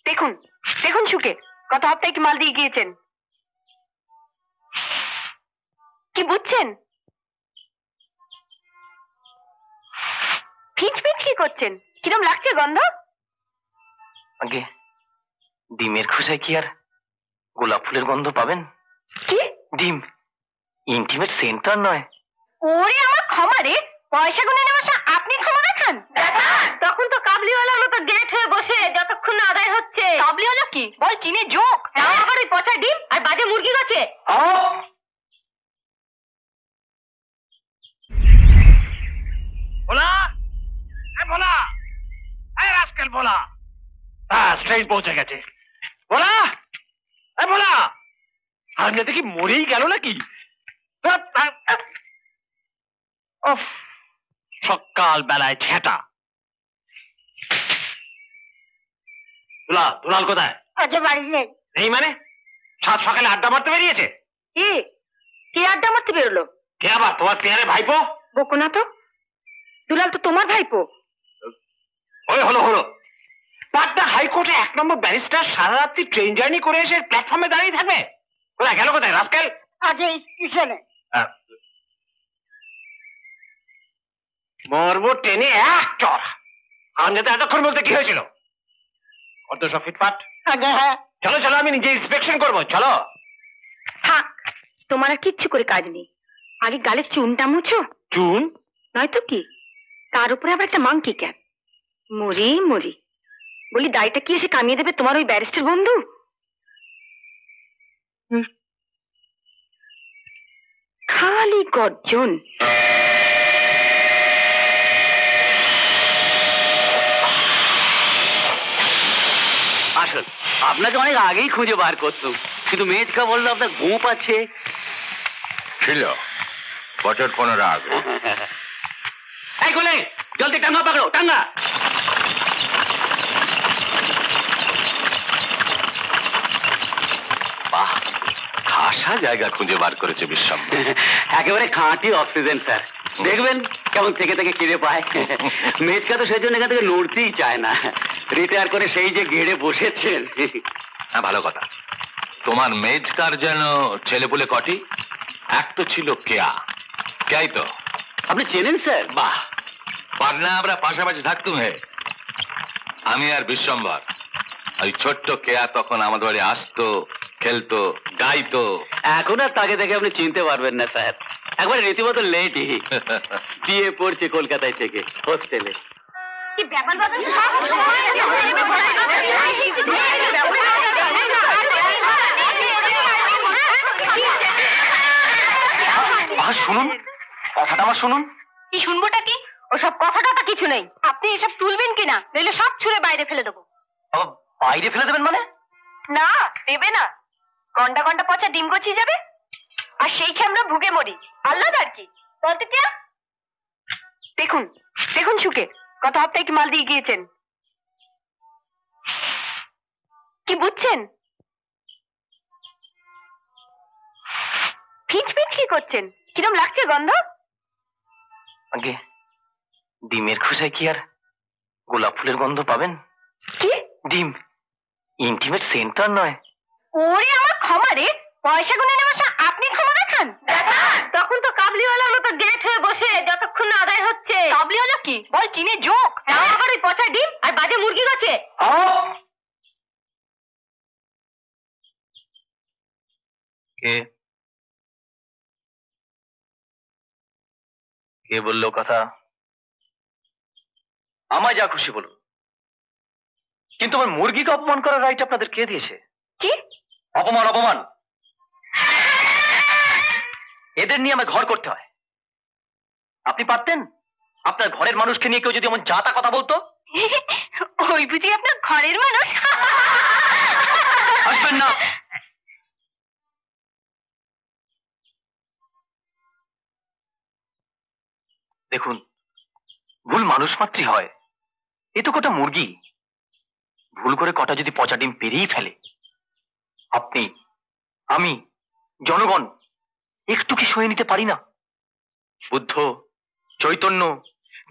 দেখুন দেখুন শুকে গত হপ্তাহে কি মাল দিয়ে গিয়েছেন। কি বুঝছেন? ফিচ ফিচ কি করছেন? কিরম লাগছে গন্ধ? আগে ডিমের খোসায় কি আর গোলাপ ফুলের গন্ধ পাবেন? কি ডিম ইন্টিমেট সেন্টার নয়। ওরে আমার ক্ষমা রে, পয়সা গুনে নেওয়ার সময় আপনি ক্ষমা দেখান? তখন তো কাবলিওয়ালার মতো গেট হয়ে বসে যতক্ষণ না আদায় হচ্ছে। কাবলিওয়ালা কি বল চীনে জোক, তাও আবার ওই পচা ডিম আর বাজে মুরগি গাছে। ভোলা, ভোলা, রাস্কেল ভোলা, ট্রেন পৌঁছে গেছে। ভোলা, ভোলা, সামনে থেকে মরেই গেল নাকি? সকাল বেলায় ছেটা। দুলাল কোথায়? আজ বাড়ি নেই। নেই মানে? সাত সকালে আড্ডা মারতে বেরিয়েছে। কি কে আড্ডা মারতে বেরোলো? কে আবার? তোমার পেয়ারে ভাইপো? বকো না তো, দুলাল তো তোমার ভাইপো। ওই হলো পাটনা হাইকোর্টে 1 নম্বর ব্যারিস্টার সারা রাত্রি ট্রেন জার্নি করে এসে প্ল্যাটফর্মে দাঁড়িয়ে থাকবে? কোথায় গেল? কোথায় রাস্কেল? আজ স্টেশনে। মরবো ট্রেনে এক চড়। আমাদের এতক্ষণ বলতে কি হয়েছিল? অর্ধ সব ফিটফাট। হ্যাঁ চলো চলো, আমি নিজে ইন্সপেকশন করবো, চলো। থাক, তোমার আর কিচ্ছু করে কাজ নেই। আগে গালে চুনটা মুছো। চুন? নয়তো কি, তার উপরে আবার একটা মাংকি ক্যাপ। মরি মরি বলি, দায়টা কি এসে কামিয়ে দেবে তোমার ওই ব্যারিস্টার বন্ধু? খালি গর্জন। আসল আপনাকে অনেক আগেই খুঁজে বার করতাম, কিন্তু মেজকা বললো আপনার ঘুম পাচ্ছে। ছিল বছর 15 আগে। এই গোলে, জলদি টাঙ্গা পাকড়ো, টাঙ্গা। বাহ, খাসা জায়গা খুঁজে বার করেছে বিশ্বম। একেবারে খাঁটি অক্সিজেন স্যার, দেখবেন কেমন থেকে থেকে কিনে পায়। মেজকা তো সেই জন্য এখান থেকে নড়তেই চায় না, রিটায়ার করে সেই যে গেড়ে বসেছেন। হ্যাঁ, ভালো কথা। তোমার মেজকার যেন ছেলেপুলে কটি? এক তো ছিল কেয়াই তো। আপনি চেনেন স্যার? বাহ, পাটনা আমরা পাশাপাশি থাকতুম হে। আমি আর বিশ্বম্বর। ওই ছোট্ট কেয়া তখন আমাদের বাড়ি আসতো, খেলতো, গাইতো। এখন আর তাকে দেখে আপনি চিনতে পারবেন না স্যার, একবারে রীতিমতো লেটই। বিয়ে পড়ছে কলকাতায় থেকে হোস্টেলে। কি ব্যাপার বাবা, সব সময় শুনুন, কথাটা আমার শুনুন। কি শুনবোটা কি? ওসব কথাটা কিছু নেই। আপনি এসব তুলবেন কিনা, নইলে সব ছুঁড়ে বাইরে ফেলে দেবো। বাইরে ফেলে দেবেন মানে? না, দেবে না। ঘন্টা ঘন্টা পচা ডিম গছিয়ে যাবে, আর সেই খেয়ে আমরা ভুগে মরি। আল্লাহ আর কি বলতে কে? দেখুন দেখুন শুকে গত হপ্তাহে কি মাল দিয়ে গিয়েছেন। কি বুঝছেন? ফিচ ফিচ কি করছেন? কিরম লাগছে গন্ধ? আগে ডিমের খোসায় কি আর গোলাপ ফুলের গন্ধ পাবেন? কি ডিম ইন্টিমেট সেন্টার নয়। ওরে আমার ক্ষমা রে, পয়সা গুনে নেওয়ার সময় আপনি ক্ষমা দেখান? তখন তো কাবলিওয়ালার মতো গেট হয়ে বসে যতক্ষণ না আদায় হচ্ছে। কাবলিওয়ালা কি বল চীনে জোক, তাও আবার ওই পচা ডিম আর বাজে মুরগি গাছে। কে কে বললো কথা? আমায় যা খুশি বলুন, কিন্তু আমার মুরগিকে অপমান করার রাইট আপনাদের কে দিয়েছে? কি অপমান? অপমান এদের নিয়ে আমার ঘর করতে হয়। আপনি পারতেন আপনার ঘরের মানুষকে নিয়ে কেউ যদি এমন যা তা কথা বলতো? ওই বুঝি আপনার ঘরের মানুষ? আসবেন না। দেখুন, ভুল মানুষ মাত্রই হয়। এ তো কটা মুরগি, ভুল করে কটা যদি পচা ডিম পেরিয়ে ফেলে, আপনি, আমি, জনগণ একটু কি সয়ে নিতে পারি না? বুদ্ধ, চৈতন্য,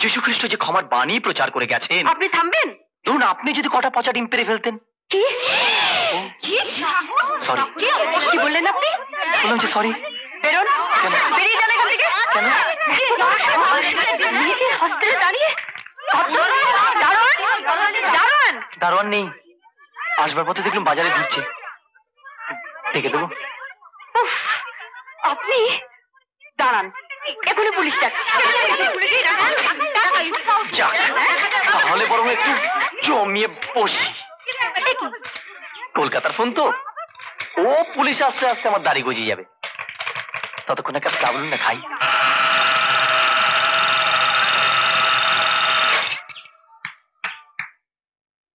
যীশু খ্রিস্ট যে ক্ষমার বাণী প্রচার করে গেছেন। আপনি থামবেন? ধরুন আপনি যদি কটা পচা ডিম পেরে ফেলতেন, কি কি Sorry. কি বললেন আপনি? বললাম যে সরি। বেরোন, কেন? বেরিয়ে যান এখান থেকে। কেন? মেয়েকে হস্টেলে দাঁড়িয়ে দারোয়ান, দারোয়ান। দারোয়ান নেই, আসবার পথে দেখলাম বাজারে ঘুরছে, দেখে দেবো। উফ, আপনি দাঁড়ান, এখনই পুলিশ ডাকছি। যাক, তাহলে বরং একটু জমিয়ে বসি। কলকাতার ফোন তো, ও পুলিশ আসতে আসতে আমার দাড়ি গজিয়ে যাবে। ততক্ষণ একটা চা বলুন না খাই।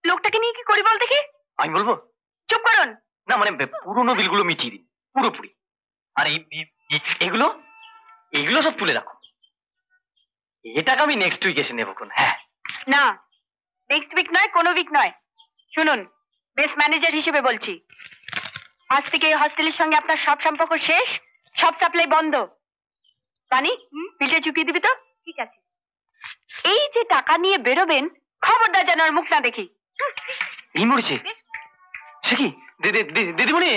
লোকটাকে নিয়ে কি করি বল দেখি? আমি বলবো? চুপ করুন। না মানে পুরোনো বিলগুলো মিটিয়ে দিন পুরোপুরি। আর এগুলো এগুলো সব তুলে রাখো। এ টাকা আমি নেক্সট উইক এসে নেবো কোন। হ্যাঁ, না, নেক্সট উইক নয়, কোনো উইক নয়। শুনুন, বেস ম্যানেজার হিসেবে বলছি, আজ থেকে এই হস্টেলের সঙ্গে আপনার সব সম্পর্ক শেষ, সব সাপ্লাই বন্ধ। বানি, বিলটা চুকিয়ে দিবি তো? ঠিক আছে। এই যে টাকা নিয়ে বেরোবেন, খবরদার যেন আর মুখ না দেখি। এই মরেছে সে কি দিদিমণি?